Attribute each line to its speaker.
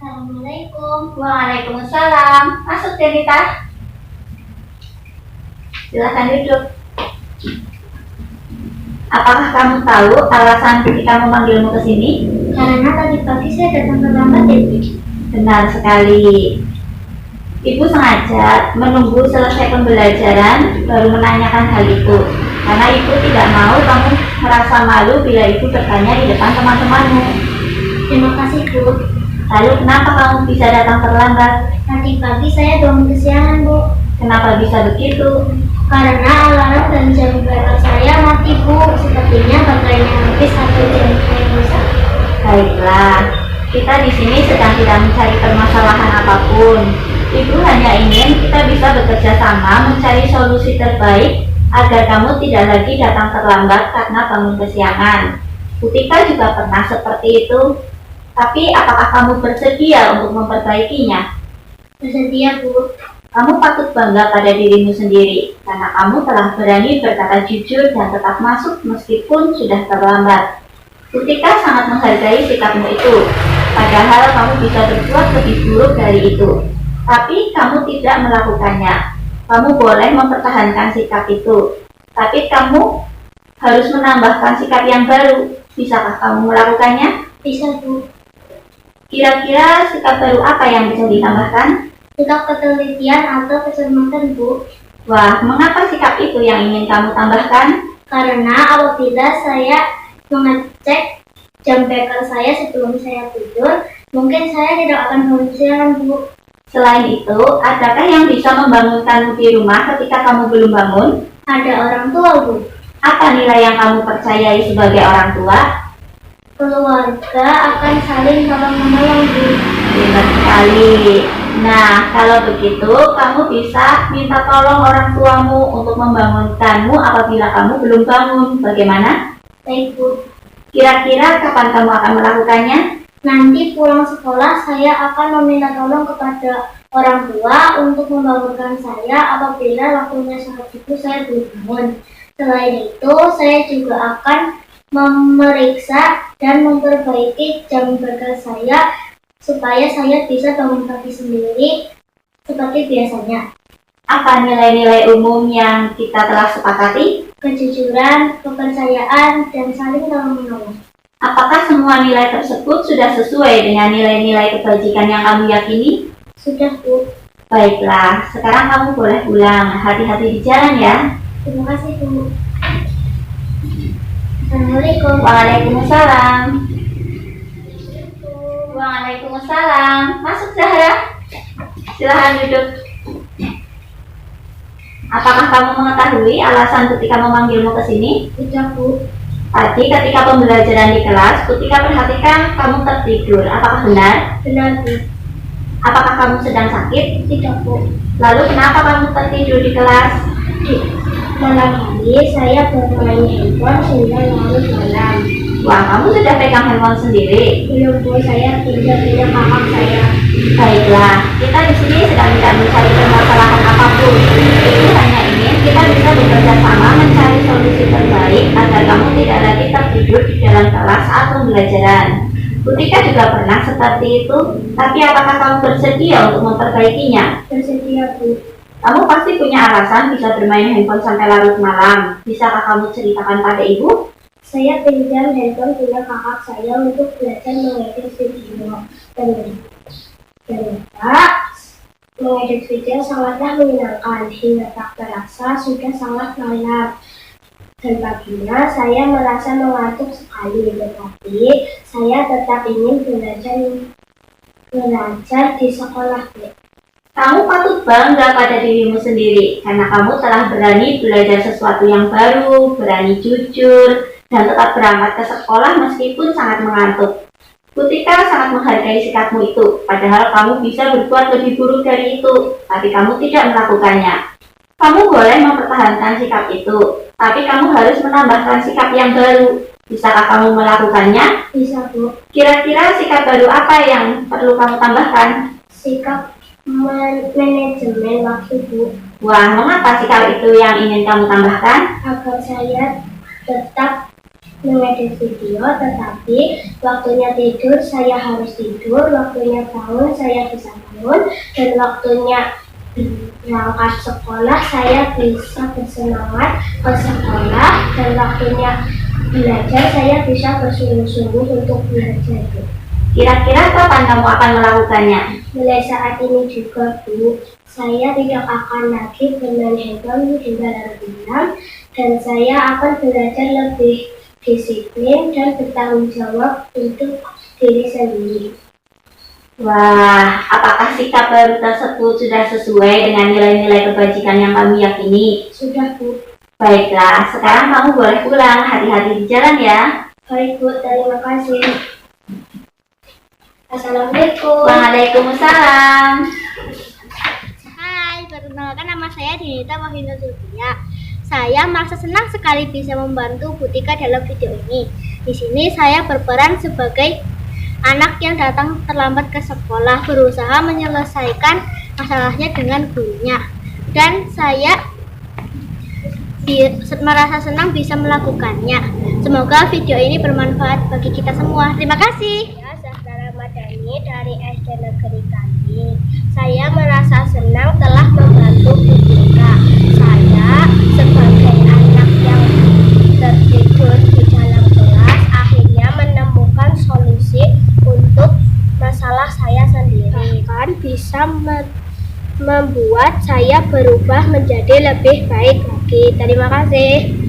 Speaker 1: Assalamualaikum.
Speaker 2: Waalaikumsalam. Masuk, Denita. Silahkan duduk. Apakah kamu tahu alasan ketika memanggilmu ke sini?
Speaker 1: Karena tadi pagi saya datang terlambat ya, Bu.
Speaker 2: Benar sekali. Ibu sengaja menunggu selesai pembelajaran baru menanyakan hal itu. Karena ibu tidak mau kamu merasa malu bila ibu bertanya di depan teman-temanmu.
Speaker 1: Terima kasih, Bu.
Speaker 2: Lalu kenapa kamu bisa datang terlambat?
Speaker 1: Tadi pagi saya bangun kesiangan, Bu.
Speaker 2: Kenapa bisa begitu?
Speaker 1: Karena alarm dan jam berangkat saya mati, Bu. Sepertinya baterainya habis atau jam saya rusak.
Speaker 2: Baiklah, kita di sini sedang tidak mencari permasalahan apapun. Ibu hanya ingin kita bisa bekerja sama mencari solusi terbaik agar kamu tidak lagi datang terlambat karena bangun kesiangan. Butika juga pernah seperti itu. Tapi apakah kamu bersedia untuk memperbaikinya?
Speaker 1: Bersedia, Bu.
Speaker 2: Kamu patut bangga pada dirimu sendiri karena kamu telah berani berkata jujur dan tetap masuk meskipun sudah terlambat. Butika sangat menghargai sikapmu itu. Padahal kamu bisa berbuat lebih buruk dari itu. Tapi kamu tidak melakukannya. Kamu boleh mempertahankan sikap itu. Tapi kamu harus menambahkan sikap yang baru. Bisakah kamu melakukannya?
Speaker 1: Bisa, Bu.
Speaker 2: Kira-kira sikap baru apa yang bisa ditambahkan?
Speaker 1: Sikap ketelitian atau kecermatan, Bu.
Speaker 2: Wah, mengapa sikap itu yang ingin kamu tambahkan?
Speaker 1: Karena apabila saya mengecek jam beker saya sebelum saya tidur, mungkin saya tidak akan bangun kesiangan, Bu.
Speaker 2: Selain itu, adakah yang bisa membangunkanmu di rumah ketika kamu belum bangun?
Speaker 1: Ada orang tua, Bu.
Speaker 2: Apa nilai yang kamu percayai sebagai orang tua?
Speaker 1: Keluarga akan saling tolong-menolong, Bu.
Speaker 2: Benar sekali. Nah, kalau begitu, kamu bisa minta tolong orang tuamu untuk membangunkanmu apabila kamu belum bangun. Bagaimana?
Speaker 1: Baik, Bu.
Speaker 2: Kira-kira kapan kamu akan melakukannya?
Speaker 1: Nanti pulang sekolah saya akan meminta tolong kepada orang tua untuk membangunkan saya apabila waktunya saat itu saya belum bangun. Selain itu, saya juga akan memeriksa dan memperbaiki jam beker saya supaya saya bisa bangun pagi sendiri seperti biasanya.
Speaker 2: Apa nilai-nilai umum yang kita telah sepakati?
Speaker 1: Kejujuran, kepercayaan, dan saling tolong-menolong.
Speaker 2: Apakah semua nilai tersebut sudah sesuai dengan nilai-nilai kebajikan yang kamu yakini?
Speaker 1: Sudah, Bu.
Speaker 2: Baiklah, sekarang kamu boleh pulang. Hati-hati di jalan ya.
Speaker 1: Terima kasih, Bu. Assalamualaikum.
Speaker 2: Waalaikumsalam. Waalaikumsalam. Masuk, Zahra. Silahkan duduk. Apakah kamu mengetahui alasan ketika memanggilmu ke sini?
Speaker 1: Sudah, Bu.
Speaker 2: Tadi ketika pembelajaran di kelas, ketika perhatikan kamu tertidur. Apakah benar?
Speaker 1: Benar, Bu.
Speaker 2: Apakah kamu sedang sakit?
Speaker 1: Tidak, Bu.
Speaker 2: Lalu kenapa kamu tertidur di kelas?
Speaker 1: Malam ini saya bermain handphone sehingga larut malam.
Speaker 2: Wah, kamu sudah pegang handphone sendiri?
Speaker 1: Belum, Bu. Saya pinjam kakak saya.
Speaker 2: Baiklah, kita di sini sedang tidak mencari permasalahan apapun. Itu hanya ingin kita bisa bekerja sama mencari solusi terbaik agar kamu tidak lagi tertidur di dalam kelas saat pembelajaran. Butika juga pernah seperti itu, tapi apakah kamu bersedia untuk memperbaikinya?
Speaker 1: Bersedia, Bu.
Speaker 2: Kamu pasti punya alasan bisa bermain handphone sampai larut malam. Bisakah kamu ceritakan pada ibu?
Speaker 1: Saya pinjam handphone punya kakak saya untuk belajar mengedit video. Ternyata mengedit video sangatlah menyenangkan hingga tak terasa sudah sangat malam. Dan paginya saya merasa mengantuk sekali, tetapi saya tetap ingin belajar di sekolah.
Speaker 2: Kamu patut bangga pada dirimu sendiri karena kamu telah berani belajar sesuatu yang baru, berani jujur, dan tetap berangkat ke sekolah meskipun sangat mengantuk. Butika sangat menghargai sikapmu itu, padahal kamu bisa berbuat lebih buruk dari itu, tapi kamu tidak melakukannya. Kamu boleh mempertahankan sikap itu, tapi kamu harus menambahkan sikap yang baru. Bisakah kamu melakukannya?
Speaker 1: Bisa, Bu.
Speaker 2: Kira-kira sikap baru apa yang perlu kamu tambahkan?
Speaker 1: Sikap manajemen waktu, Bu.
Speaker 2: Wah, mengapa sikap itu yang ingin kamu tambahkan?
Speaker 1: Agar saya tetap mengedit video, tetapi waktunya tidur saya harus tidur, waktunya bangun saya bisa bangun, dan waktunya berangkat sekolah saya bisa bersemangat ke sekolah, dan waktunya belajar saya bisa bersungguh-sungguh untuk belajar.
Speaker 2: Kira-kira kapan kamu akan melakukannya?
Speaker 1: Mulai saat ini juga, Bu, saya tidak akan lagi bermain handphone di dalam diam, dan saya akan belajar lebih disiplin dan bertanggung jawab untuk diri sendiri.
Speaker 2: Wah, apakah sikap baru tersebut sudah sesuai dengan nilai-nilai kebajikan yang kamu yakini?
Speaker 1: Sudah, Bu.
Speaker 2: Baiklah, sekarang kamu boleh pulang. Hati-hati di jalan ya.
Speaker 1: Baik, Bu, terima kasih. Assalamualaikum.
Speaker 2: Waalaikumsalam.
Speaker 1: Hai, perkenalkan nama saya Dinita Wahyuna Zulfia. Saya merasa senang sekali bisa membantu Bu Tika dalam video ini. Di sini saya berperan sebagai anak yang datang terlambat ke sekolah, berusaha menyelesaikan masalahnya dengan gurunya. Dan saya merasa senang bisa melakukannya. Semoga video ini bermanfaat bagi kita semua. Terima kasih. Saya Zahra Ramadhani dari SD Negeri Kanti. Saya merasa senang telah membantu Bu Tika. Saya sebagai anak yang tertidur di dalam kelas akhirnya menemukan solusi untuk masalah saya sendiri. Bahkan bisa membuat saya berubah menjadi lebih baik lagi. Terima kasih.